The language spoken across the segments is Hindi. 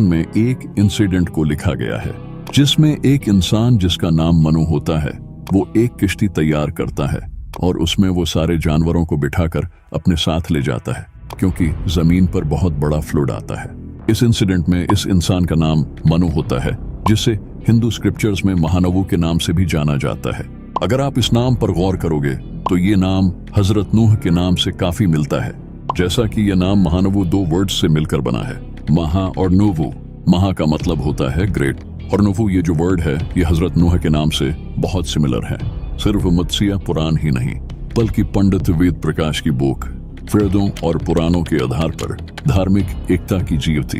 में एक इंसिडेंट को लिखा गया है जिसमें एक इंसान जिसका नाम मनु होता है वो एक किश्ती तैयार करता है और उसमें वो सारे जानवरों को बिठाकर अपने साथ ले जाता है क्योंकि जमीन पर बहुत बड़ा फ्लड आता है। इस इंसिडेंट में इस इंसान का नाम मनु होता है जिसे हिंदू स्क्रिप्चर्स में महानवू के नाम से भी जाना जाता है। अगर आप इस नाम पर गौर करोगे तो ये नाम हजरत नूह के नाम से काफी मिलता है। जैसा कि यह नाम महानवू दो वर्ड्स से मिलकर बना है, महा और नूवू। महा का मतलब होता है ग्रेट और नूवू ये जो वर्ड है ये हजरत नूह के नाम से बहुत सिमिलर है। सिर्फ मत्स्य पुराण ही नहीं बल्कि पंडित वेद प्रकाश की बुक वेदों और पुराणों के आधार पर धार्मिक एकता की जीव थी।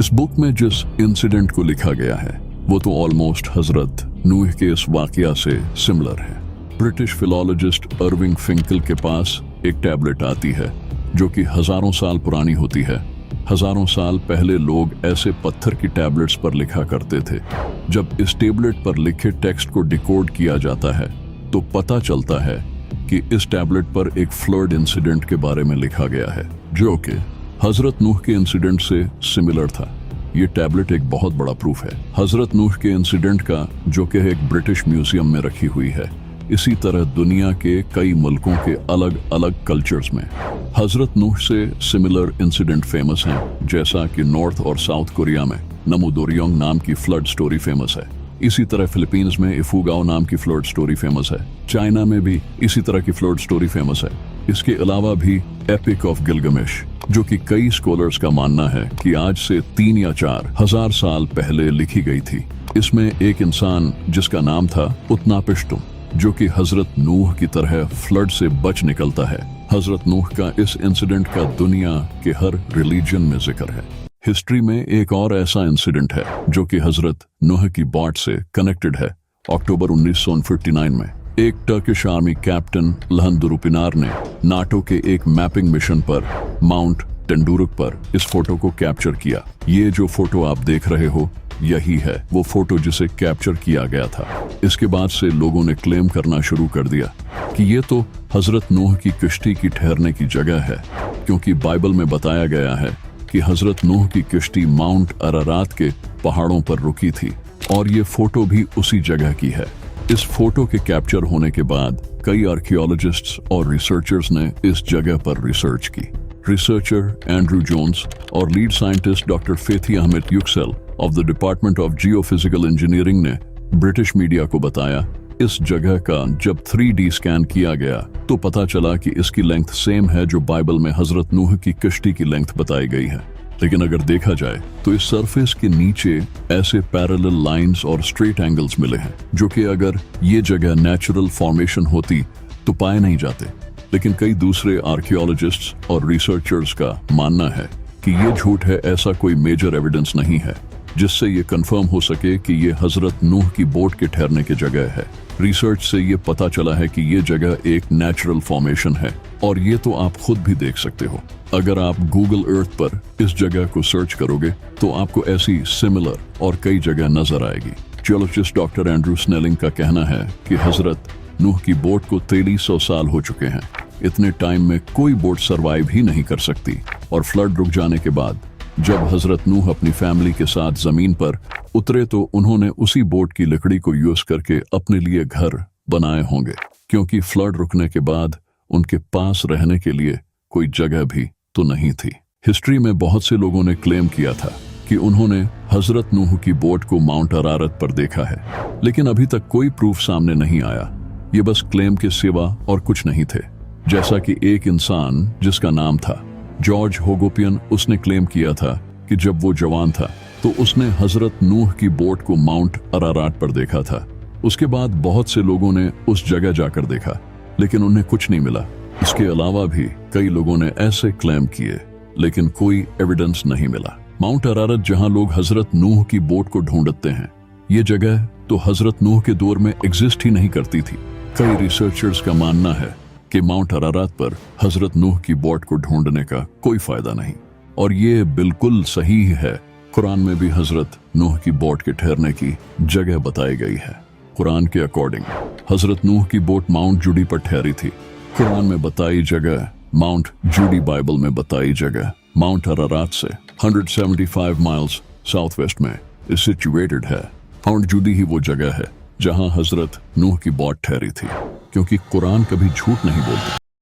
इस बुक में जिस इंसिडेंट को लिखा गया है वो तो ऑलमोस्ट हजरत नूह के इस वाकया से सिमिलर है। ब्रिटिश फिलोलॉजिस्ट अर्विंग फिंकल के पास एक टैबलेट आती है जो कि हजारों साल पुरानी होती है। हजारों साल पहले लोग ऐसे पत्थर की टैबलेट्स पर लिखा करते थे। जब इस टैबलेट पर लिखे टेक्स्ट को डिकोड किया जाता है तो पता चलता है कि इस टैबलेट पर एक फ्लड इंसिडेंट के बारे में लिखा गया है जो कि हजरत नूह के इंसिडेंट से सिमिलर था। ये टैबलेट एक बहुत बड़ा प्रूफ है हजरत नूह के इंसिडेंट का, जो कि एक ब्रिटिश म्यूजियम में रखी हुई है। इसी तरह दुनिया के कई मुल्कों के अलग अलग कल्चर्स में हजरत नूह से सिमिलर इंसिडेंट फेमस हैं, जैसा कि नॉर्थ और साउथ कोरिया में नमुदोरियोंग नाम की फ्लड स्टोरी फेमस है। इसी तरह फिलीपींस में इफुगाओ नाम की फ्लड स्टोरी फेमस है। चाइना में भी इसी तरह की फ्लड स्टोरी फेमस है। इसके अलावा भी एपिक ऑफ गिलगमेश, जो कि कई स्कॉलर्स का मानना है कि आज से 3 या 4 हजार साल पहले लिखी गई थी। इसमें एक इंसान जिसका नाम था उत्नापिष्टुम, जो कि हजरत नूह की तरह फ्लड से बच निकलता है। हजरत नूह का इस इंसिडेंट का दुनिया के हर रिलीजन में जिक्र है। हिस्ट्री में एक और ऐसा इंसिडेंट है जो कि हजरत नूह की बॉट से कनेक्टेड है। अक्टूबर 1949 में एक टर्किश आर्मी कैप्टन लहन दुरुपिनार ने नाटो के एक मैपिंग मिशन पर माउंट टेंडुरुक पर इस फोटो को कैप्चर किया। ये जो फोटो आप देख रहे हो यही है वो फोटो जिसे कैप्चर किया गया था। इसके बाद से लोगों ने क्लेम करना शुरू कर दिया कि ये तो हजरत नूह की किश्ती की ठहरने की जगह है, क्योंकि बाइबल में बताया गया है कि हजरत नूह की किश्ती माउंट अरारात के पहाड़ों पर रुकी थी और ये फोटो भी उसी जगह की है। इस फोटो के कैप्चर होने के बाद कई आर्कियोलॉजिस्ट्स और रिसर्चर्स ने इस जगह पर रिसर्च की। रिसर्चर एंड्रू जोन्स और lead scientist doctor Fethi Ahmed Yuksel of the department of geophysical engineering ने ब्रिटिश मीडिया को बताया इस जगह का जब 3D स्कैन किया गया तो पता चला कि इसकी लेंथ सेम है जो बाइबल में हजरत नूह की किश्ती की लेंथ बताई गई है। लेकिन अगर देखा जाए तो इस सरफेस के नीचे ऐसे पैरेलल लाइंस और स्ट्रेट एंगल्स मिले हैं जो कि अगर ये जगह नेचुरल फॉर्मेशन होती तो पाए नहीं जाते। लेकिन कई दूसरे आर्कियोलॉजिस्ट्स और रिसर्चर्स का मानना है कि ये झूठ है। ऐसा कोई मेजर एविडेंस नहीं है जिससे ये कंफर्म हो सके कि ये हजरत नूह की बोट के ठहरने की जगह है। रिसर्च से ये पता चला है कि ये जगह एक नेचुरल फॉर्मेशन है और ये तो आप खुद भी देख सकते हो। अगर आप गूगल अर्थ पर इस जगह को सर्च करोगे तो आपको ऐसी सिमिलर और कई जगह नजर आएगी। जियोलॉजिस्ट डॉक्टर एंड्रू स्नेलिंग का कहना है कि हजरत नूह की बोट को 2300 साल हो चुके हैं। इतने टाइम में कोई बोट सरवाइव ही नहीं कर सकती और फ्लड रुक जाने के बाद जब हजरत नूह अपनी फैमिली के साथ जमीन पर उतरे तो उन्होंने उसी बोट की लकड़ी को यूज करके अपने लिए घर बनाए होंगे, क्योंकि फ्लड रुकने के बाद उनके पास रहने के लिए कोई जगह भी तो नहीं थी। हिस्ट्री में बहुत से लोगों ने क्लेम किया था कि उन्होंने हजरत नूह की बोट को माउंट अरारत पर देखा है, लेकिन अभी तक कोई प्रूफ सामने नहीं आया। ये बस क्लेम के सिवा और कुछ नहीं थे। जैसा कि एक इंसान जिसका नाम था जॉर्ज होगोपियन, उसने क्लेम किया था कि जब वो जवान था तो उसने हजरत नूह की बोट को माउंट अराराट पर देखा था। उसके बाद बहुत से लोगों ने उस जगह जाकर देखा लेकिन उन्हें कुछ नहीं मिला। इसके अलावा भी कई लोगों ने ऐसे क्लेम किए लेकिन कोई एविडेंस नहीं मिला। माउंट अरारत जहां लोग हजरत नूह की बोट को ढूंढते हैं, ये जगह तो हजरत नूह के दौर में एग्जिस्ट ही नहीं करती थी। कई रिसर्चर्स का मानना है कि माउंट अरारात पर हजरत नूह की बोट को ढूंढने का कोई फायदा नहीं, और ये बिल्कुल सही है। कुरान में भी हजरत नूह की बोट के ठहरने की जगह बताई गई है। कुरान के अकॉर्डिंग हजरत नूह की बोट माउंट जुडी पर ठहरी थी। कुरान में बताई जगह माउंट जुडी, बाइबल में बताई जगह माउंट अरारात से 175 माइल्स साउथ वेस्ट में सिचुएटेड है। माउंट जूदी ही वो जगह है जहां हजरत नूह की बोट ठहरी थी, क्योंकि कुरान कभी झूठ नहीं बोलता।